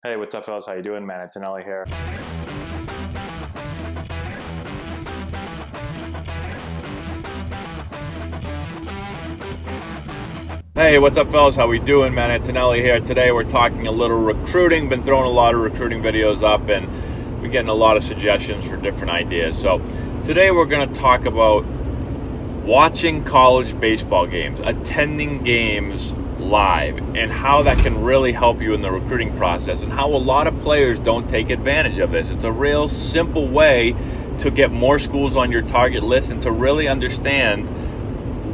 Hey, what's up, fellas? How you doing? Man, Antonelli here. Hey, what's up, fellas? How we doing? Man, Antonelli here. Today we're talking a little recruiting. Been throwing a lot of recruiting videos up, and we're getting a lot of suggestions for different ideas. So today we're going to talk about watching college baseball games, attending games live, and how that can really help you in the recruiting process, and how a lot of players don't take advantage of this. It's a real simple way to get more schools on your target list and to really understand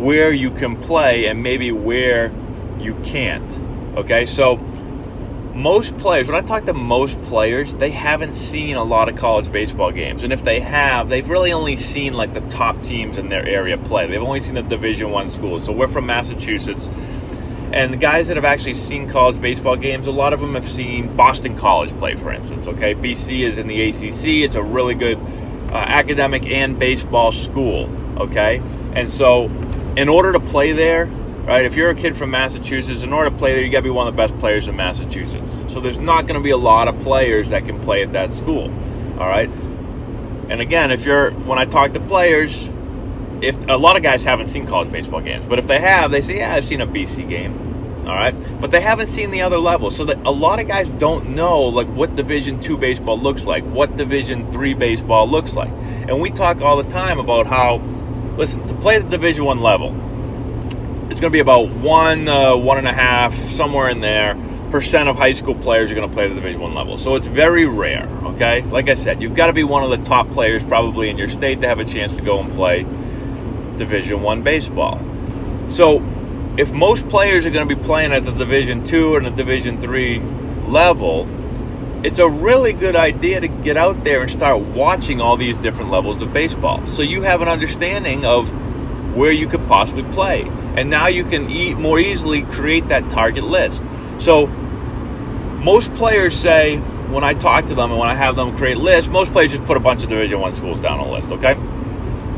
where you can play and maybe where you can't. Okay, so most players, when I talk to most players, they haven't seen a lot of college baseball games, and if they have, they've really only seen like the top teams in their area play. They've only seen the Division I schools. So we're from Massachusetts, and the guys that have actually seen college baseball games, a lot of them have seen Boston College play, for instance. Okay, BC is in the ACC. It's a really good academic and baseball school. Okay, and so in order to play there, right, if you're a kid from Massachusetts, in order to play there, you got to be one of the best players in Massachusetts. So there's not going to be a lot of players that can play at that school. All right, and again, when I talk to players, if a lot of guys haven't seen college baseball games, but if they have, they say, yeah, I've seen a BC game. All right, but they haven't seen the other levels. So that a lot of guys don't know like what Division II baseball looks like, what Division III baseball looks like. And we talk all the time about how, listen, to play the Division I level, it's going to be about 1.5, somewhere in there, percent of high school players are going to play the Division I level. So it's very rare, okay? Like I said, you've got to be one of the top players probably in your state to have a chance to go and play Division I baseball. So if most players are going to be playing at the Division II and the Division III level, it's a really good idea to get out there and start watching all these different levels of baseball, so you have an understanding of where you could possibly play. And now you can more easily create that target list. So most players say, when I talk to them and when I have them create lists, most players just put a bunch of Division I schools down on a list, okay?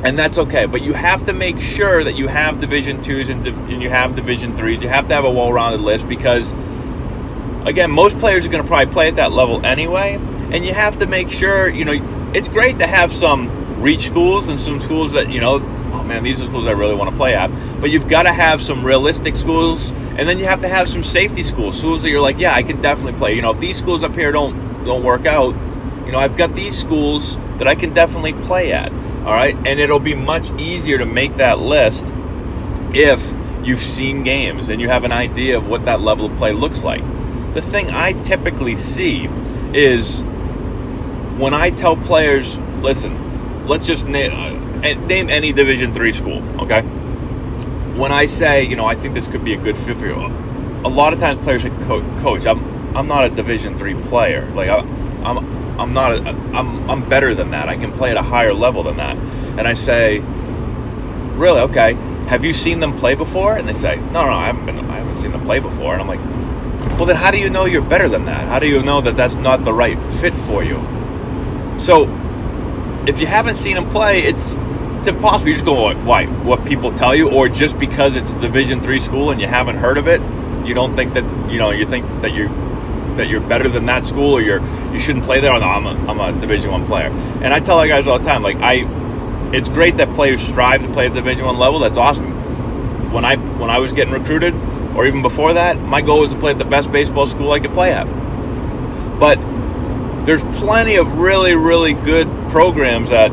And that's okay, but you have to make sure that you have Division IIs and you have Division IIIs. You have to have a well-rounded list because, again, most players are going to probably play at that level anyway, and you have to make sure, it's great to have some reach schools and some schools that, oh man, these are schools I really want to play at, but you've got to have some realistic schools, and then you have to have some safety schools that you're like, yeah, I can definitely play. If these schools up here don't work out, I've got these schools that I can definitely play at. All right, and it'll be much easier to make that list if you've seen games and you have an idea of what that level of play looks like. The thing I typically see is when I tell players, listen, let's just name any Division III school, okay? When I say, I think this could be a good fit for you, a lot of times players say, Coach, I'm not a Division III player. Like I'm better than that. I can play at a higher level than that. And I say, really? Okay. Have you seen them play before? And they say, no, I haven't seen them play before. And I'm like, well, then how do you know you're better than that? How do you know that that's not the right fit for you? So if you haven't seen them play, it's impossible. You just go, why? What people tell you, or just because it's a Division III school and you haven't heard of it, you don't think that, you think that you're better than that school, or you shouldn't play there. Oh, no, I'm a Division I player. And I tell our guys all the time, like, it's great that players strive to play at the Division I level. That's awesome. When I was getting recruited, or even before that, my goal was to play at the best baseball school I could play at. But there's plenty of really, really good programs at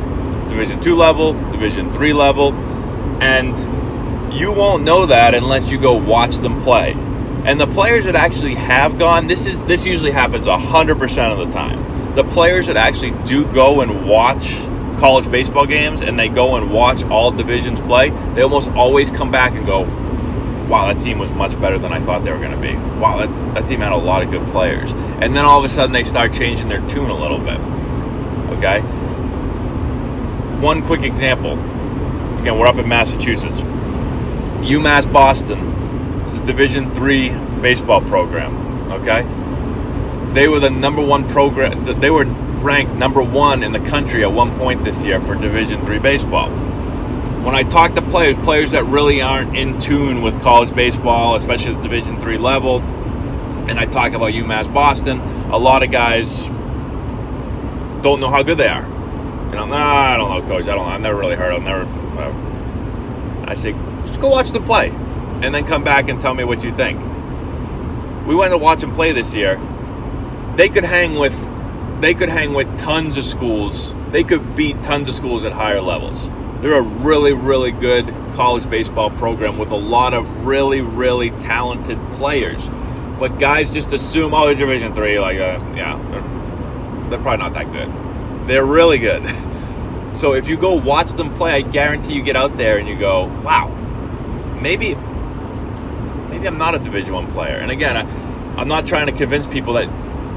Division II level, Division III level, and you won't know that unless you go watch them play. And the players that actually have gone, this usually happens 100% of the time. The players that actually do go and watch college baseball games and they go and watch all divisions play, they almost always come back and go, wow, that team was much better than I thought they were going to be. Wow, that team had a lot of good players. And then all of a sudden they start changing their tune a little bit. Okay? One quick example. Again, we're up in Massachusetts. UMass Boston. It's a Division III baseball program, okay? They were the number one program. They were ranked number one in the country at one point this year for Division III baseball. When I talk to players that really aren't in tune with college baseball, especially at the Division III level, and I talk about UMass Boston, a lot of guys don't know how good they are. And I'm, I don't know, coach. I don't know. I've never really heard of them. I say, just go watch them play, and then come back and tell me what you think. We went to watch them play this year. They could hang with tons of schools. They could beat tons of schools at higher levels. They're a really, really good college baseball program with a lot of really, really talented players. But guys just assume, oh, they're Division III. Like, yeah, they're probably not that good. They're really good. So if you go watch them play, I guarantee you get out there and you go, wow, maybe I'm not a Division I player. And again, I'm not trying to convince people that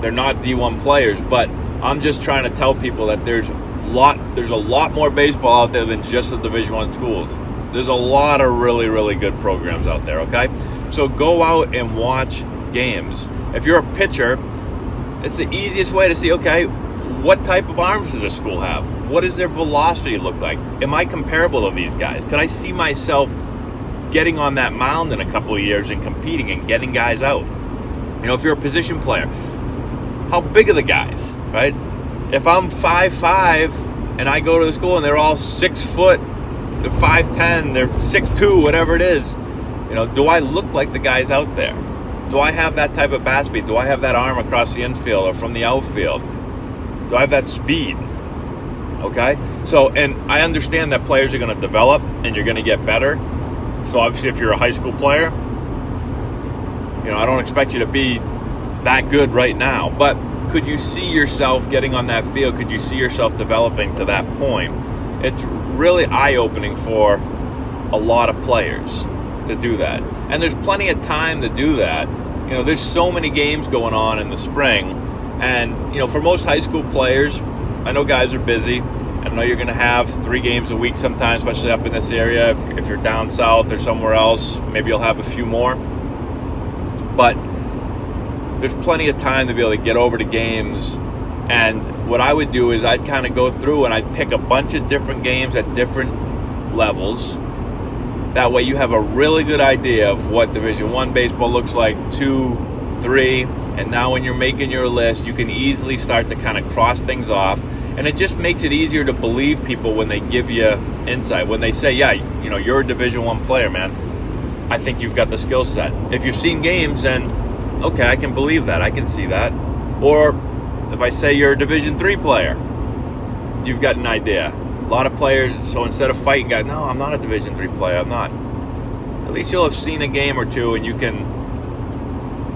they're not D1 players, but I'm just trying to tell people that there's a lot more baseball out there than just the Division I schools. There's a lot of really, really good programs out there, okay? So go out and watch games. If you're a pitcher, it's the easiest way to see, okay, what type of arms does a school have? What does their velocity look like? Am I comparable to these guys? Could I see myself getting on that mound in a couple of years and competing and getting guys out? You know, if you're a position player, how big are the guys, right? If I'm 5'5", and I go to the school and they're all 6 foot, they're 5'10", they're 6'2", whatever it is, you know, do I look like the guys out there? Do I have that type of bat speed? Do I have that arm across the infield or from the outfield? Do I have that speed? Okay? So, and I understand that players are going to develop and you're going to get better. So obviously if you're a high school player, you know, I don't expect you to be that good right now. But could you see yourself getting on that field? Could you see yourself developing to that point? It's really eye-opening for a lot of players to do that. And there's plenty of time to do that. You know, there's so many games going on in the spring. And, you know, for most high school players, I know guys are busy. I know you're going to have 3 games a week sometimes, especially up in this area. If you're down south or somewhere else, maybe you'll have a few more. But there's plenty of time to be able to get over to games. And what I would do is I'd kind of go through and I'd pick a bunch of different games at different levels. That way you have a really good idea of what Division I baseball looks like, 2, 3, and now when you're making your list, you can easily start to kind of cross things off. And it just makes it easier to believe people when they give you insight. When they say, yeah, you know, you're a Division I player, man. I think you've got the skill set. If you've seen games, then, okay, I can believe that. I can see that. Or if I say you're a Division III player, you've got an idea. A lot of players, so instead of fighting guys, no, I'm not a Division III player, I'm not. At least you'll have seen a game or two and you can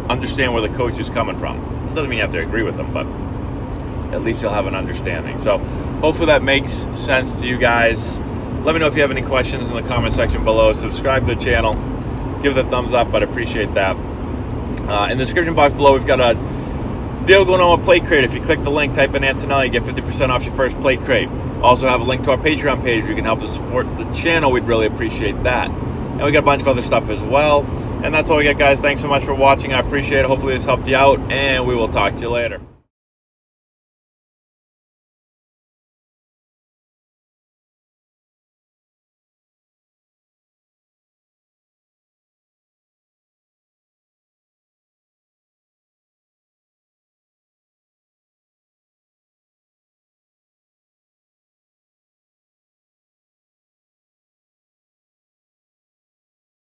understand where the coach is coming from. It doesn't mean you have to agree with them, but at least you'll have an understanding. So hopefully that makes sense to you guys. Let me know if you have any questions in the comment section below. Subscribe to the channel. Give it a thumbs up, I'd appreciate that. In the description box below, we've got a deal going on with Plate Crate. If you click the link, type in Antonelli, get 50% off your first Plate Crate. Also have a link to our Patreon page where you can help us support the channel. We'd really appreciate that. And we got a bunch of other stuff as well. And that's all we got, guys. Thanks so much for watching. I appreciate it. Hopefully this helped you out, and we will talk to you later.